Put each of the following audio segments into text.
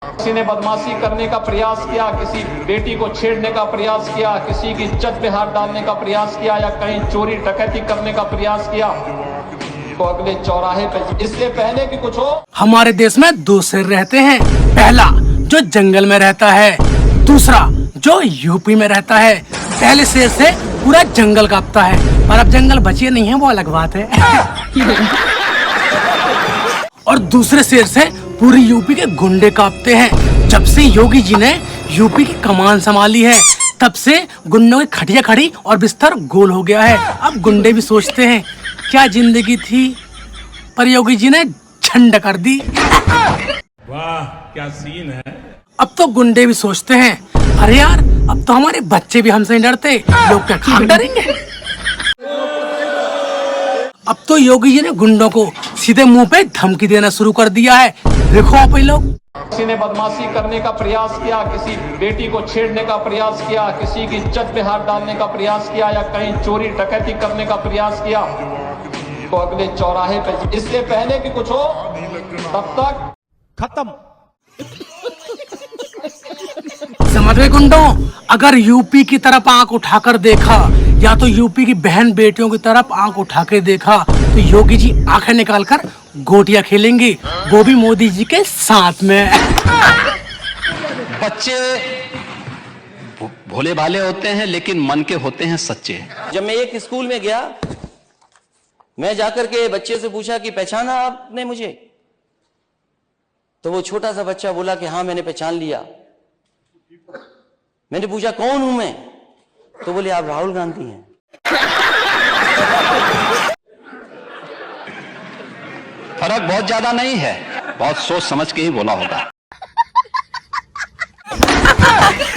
किसी ने बदमाशी करने का प्रयास किया, किसी बेटी को छेड़ने का प्रयास किया, किसी की इज्जत पे हाथ डालने का प्रयास किया या कहीं चोरी डकैती करने का प्रयास किया तो अगले चौराहे पे, इससे पहले कि कुछ हो। हमारे देश में दो शेर रहते हैं, पहला जो जंगल में रहता है, दूसरा जो यूपी में रहता है। पहले शेर से पूरा जंगल कांपता है, पर अब जंगल बचे नहीं है, वो अलग बात है। और दूसरे शेर से पूरी यूपी के गुंडे कांपते हैं। जब से योगी जी ने यूपी की कमान संभाली है, तब से गुंडों की खटिया खड़ी और बिस्तर गोल हो गया है। अब गुंडे भी सोचते हैं क्या जिंदगी थी, पर योगी जी ने झंड कर दी। वाह क्या सीन है। अब तो गुंडे भी सोचते हैं अरे यार, अब तो हमारे बच्चे भी हमसे नहीं डरते, लोग क्या खाक डरेंगे। अब तो योगी जी ने गुंडों को सीधे मुंह पे धमकी देना शुरू कर दिया है। देखो आप लोग, किसी ने बदमाशी करने का प्रयास किया, किसी बेटी को छेड़ने का प्रयास किया, किसी की इज्जत पे हाथ डालने का प्रयास किया या कहीं चोरी डकैती करने का प्रयास किया तो अगले चौराहे पे, इससे पहले कि कुछ हो तब तक खत्म। समझ गए गुंडों, अगर यूपी की तरफ आंख उठाकर देखा या तो यूपी की बहन बेटियों की तरफ आंख उठा के देखा तो योगी जी आंखें निकालकर गोटियां खेलेंगे, वो भी मोदी जी के साथ में। बच्चे भोले भाले होते हैं लेकिन मन के होते हैं सच्चे। जब मैं एक स्कूल में गया, मैं जाकर के बच्चे से पूछा कि पहचाना आपने मुझे? तो वो छोटा सा बच्चा बोला कि हाँ मैंने पहचान लिया। मैंने पूछा कौन हूं मैं? तो बोले आप राहुल गांधी हैं। फर्क बहुत ज्यादा नहीं है, बहुत सोच समझ के ही बोला होगा।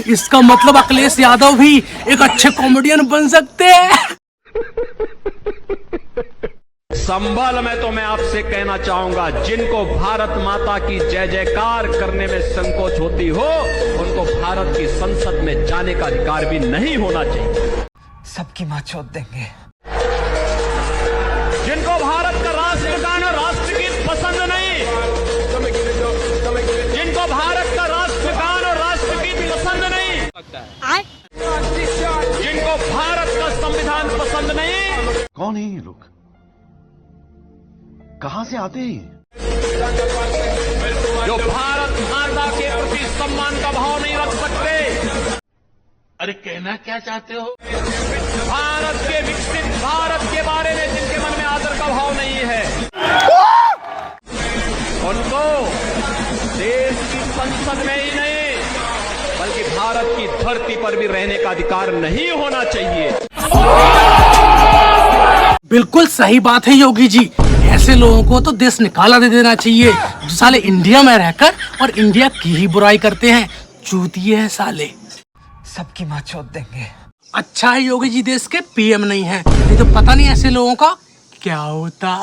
इसका मतलब अखिलेश यादव भी एक अच्छे कॉमेडियन बन सकते हैं। संभल में तो मैं आपसे कहना चाहूंगा, जिनको भारत माता की जय जयकार करने में संकोच होती हो उनको भारत की संसद में जाने का अधिकार भी नहीं होना चाहिए। सबकी मां चोद देंगे। जिनको भारत का राष्ट्रगान और राष्ट्रगीत पसंद नहीं, जिनको भारत का राष्ट्रगान और राष्ट्रगीत पसंद नहीं, जिनको भारत का संविधान पसंद नहीं। कौन है ये लोग, कहां से आते हैं? जो भारत माता के प्रति सम्मान का भाव नहीं रख सकते। अरे कहना क्या चाहते हो? भारत के विकसित भारत के बारे में जिनके मन में आदर का भाव नहीं है, उनको देश की संसद में ही नहीं बल्कि भारत की धरती पर भी रहने का अधिकार नहीं होना चाहिए। बिल्कुल सही बात है योगी जी, ऐसे लोगों को तो देश निकाला दे देना चाहिए जो साले इंडिया में रहकर और इंडिया की ही बुराई करते हैं। चूतिए हैं साले। सबकी मां चोद देंगे। अच्छा है योगी जी देश के पीएम नहीं है, नहीं तो पता नहीं ऐसे लोगों का क्या होता।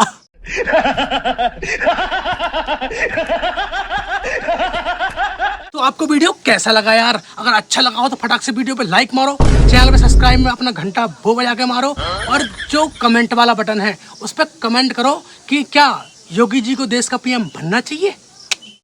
तो आपको वीडियो कैसा लगा यार? अगर अच्छा लगा हो तो फटाक से वीडियो पे लाइक मारो, चैनल पे सब्सक्राइब में अपना घंटा वो बजा के मारो, और जो कमेंट वाला बटन है उस पर कमेंट करो कि क्या योगी जी को देश का पीएम बनना चाहिए।